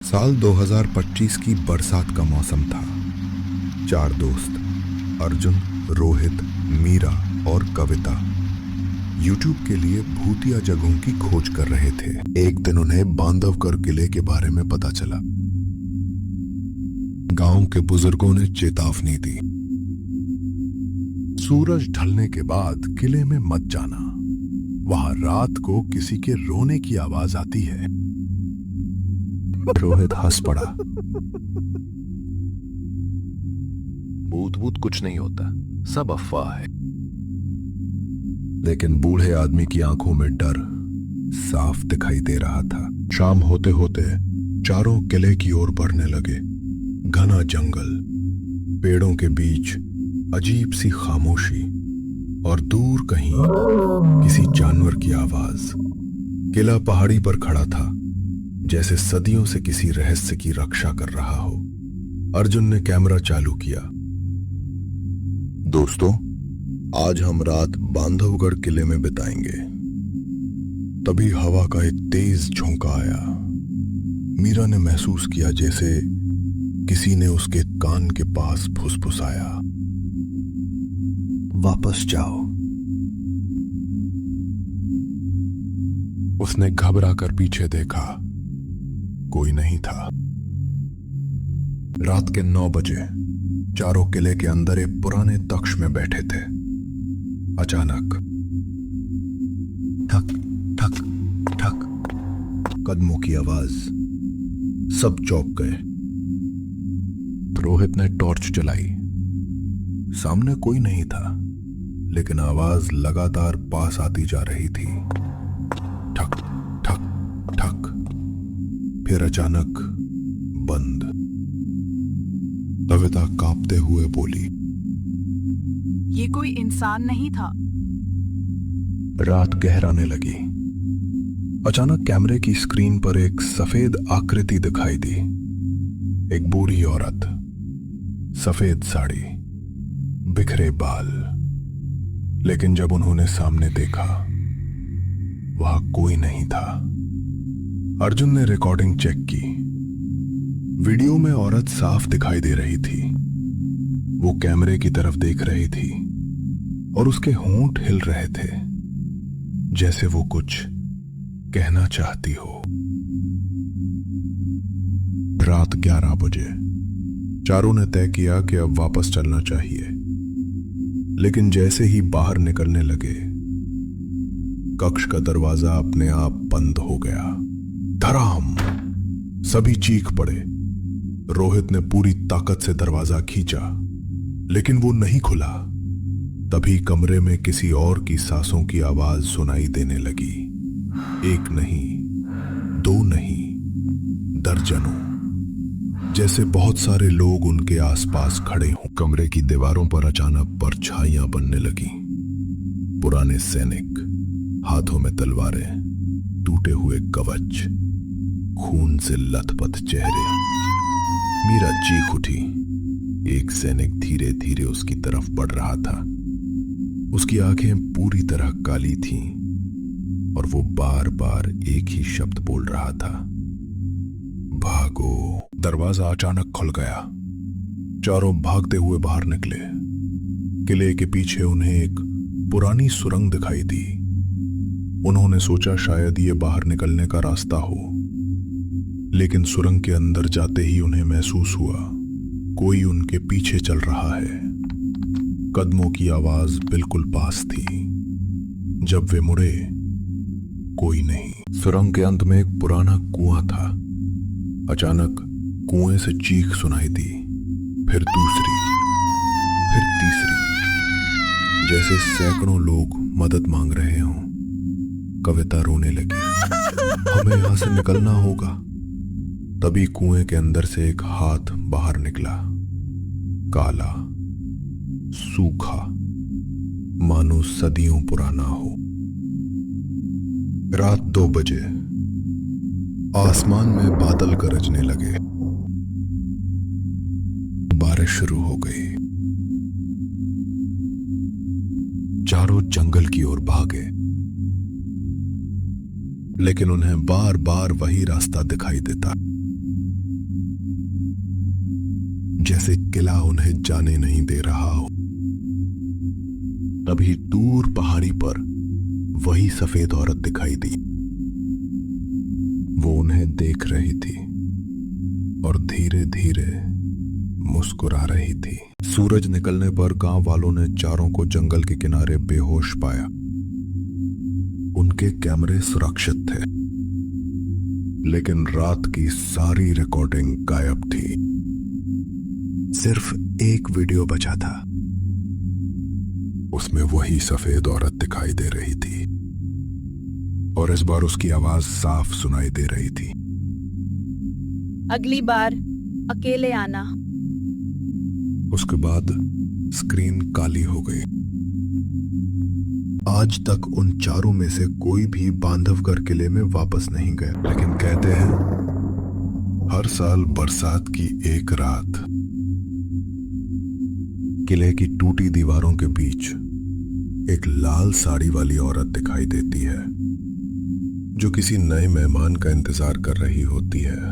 साल 2025 की बरसात का मौसम था। चार दोस्त अर्जुन, रोहित, मीरा और कविता YouTube के लिए भूतिया जगहों की खोज कर रहे थे। एक दिन उन्हें बांधवगढ़ किले के बारे में पता चला। गांव के बुजुर्गों ने चेतावनी दी, सूरज ढलने के बाद किले में मत जाना, वहां रात को किसी के रोने की आवाज आती है। रोहित हंस पड़ा। भूत भूत कुछ नहीं होता, सब अफवाह है। लेकिन बूढ़े आदमी की आंखों में डर साफ दिखाई दे रहा था। शाम होते होते चारों किले की ओर बढ़ने लगे। घना जंगल, पेड़ों के बीच अजीब सी खामोशी और दूर कहीं किसी जानवर की आवाज। किला पहाड़ी पर खड़ा था, जैसे सदियों से किसी रहस्य की रक्षा कर रहा हो। अर्जुन ने कैमरा चालू किया। दोस्तों, आज हम रात बांधवगढ़ किले में बिताएंगे। तभी हवा का एक तेज झोंका आया। मीरा ने महसूस किया जैसे किसी ने उसके कान के पास फुसफुसाया, वापस जाओ। उसने घबरा कर पीछे देखा, कोई नहीं था। रात के 9 बजे चारों किले के अंदर एक पुराने तख्त में बैठे थे। अचानक ठक ठक ठक कदमों की आवाज। सब चौंक गए। रोहित ने टॉर्च जलाई। सामने कोई नहीं था, लेकिन आवाज लगातार पास आती जा रही थी। ठक ठक ठक, फिर अचानक बंद। कविता कांपते हुए बोली, ये कोई इंसान नहीं था। रात गहराने लगी। अचानक कैमरे की स्क्रीन पर एक सफेद आकृति दिखाई दी। एक बूढ़ी औरत, सफेद साड़ी, बिखरे बाल। लेकिन जब उन्होंने सामने देखा, वहां कोई नहीं था। अर्जुन ने रिकॉर्डिंग चेक की। वीडियो में औरत साफ दिखाई दे रही थी। वो कैमरे की तरफ देख रही थी और उसके होंठ हिल रहे थे, जैसे वो कुछ कहना चाहती हो। रात 11 बजे चारों ने तय किया कि अब वापस चलना चाहिए। लेकिन जैसे ही बाहर निकलने लगे, कक्ष का दरवाजा अपने आप बंद हो गया। धड़ाम! सभी चीख पड़े। रोहित ने पूरी ताकत से दरवाजा खींचा, लेकिन वो नहीं खुला। तभी कमरे में किसी और की सांसों की आवाज सुनाई देने लगी। एक नहीं, दो नहीं, दर्जनों। जैसे बहुत सारे लोग उनके आसपास खड़े हों। कमरे की दीवारों पर अचानक परछाइयां बनने लगी। पुराने सैनिक, हाथों में तलवारें, टूटे हुए कवच, खून से लथपथ चेहरे। मीरा चीख उठी। एक सैनिक धीरे धीरे उसकी तरफ बढ़ रहा था। उसकी आंखें पूरी तरह काली थीं और वो बार बार एक ही शब्द बोल रहा था, भागो। दरवाजा अचानक खुल गया। चारों भागते हुए बाहर निकले। किले के पीछे उन्हें एक पुरानी सुरंग दिखाई दी। उन्होंने सोचा शायद ये बाहर निकलने का रास्ता हो, लेकिन सुरंग के अंदर जाते ही उन्हें महसूस हुआ कोई उनके पीछे चल रहा है। कदमों की आवाज बिल्कुल पास थी। जब वे मुड़े, कोई नहीं। सुरंग के अंत में एक पुराना कुआं था। अचानक कुएं से चीख सुनाई दी, फिर दूसरी, फिर तीसरी, जैसे सैकड़ों लोग मदद मांग रहे हों। कविता रोने लगी, हमें यहां से निकलना होगा। तभी कुएं के अंदर से एक हाथ बाहर निकला, काला, सूखा, मानो सदियों पुराना हो। रात 2 बजे आसमान में बादल गरजने लगे। बारिश शुरू हो गई। चारों जंगल की ओर भागे, लेकिन उन्हें बार बार वही रास्ता दिखाई देता। जैसे किला उन्हें जाने नहीं दे रहा हो। तभी दूर पहाड़ी पर वही सफेद औरत दिखाई दी। वो उन्हें देख रही थी और धीरे धीरे मुस्कुरा रही थी। सूरज निकलने पर गांव वालों ने चारों को जंगल के किनारे बेहोश पाया। उनके कैमरे सुरक्षित थे, लेकिन रात की सारी रिकॉर्डिंग गायब थी। सिर्फ एक वीडियो बचा था। उसमें वही सफेद औरत दिखाई दे रही थी और इस बार उसकी आवाज साफ सुनाई दे रही थी। अगली बार अकेले आना। उसके बाद स्क्रीन काली हो गई। आज तक उन चारों में से कोई भी बांधवगढ़ किले में वापस नहीं गया, लेकिन कहते हैं हर साल बरसात की एक रात किले की टूटी दीवारों के बीच एक लाल साड़ी वाली औरत दिखाई देती है, जो किसी नए मेहमान का इंतजार कर रही होती है।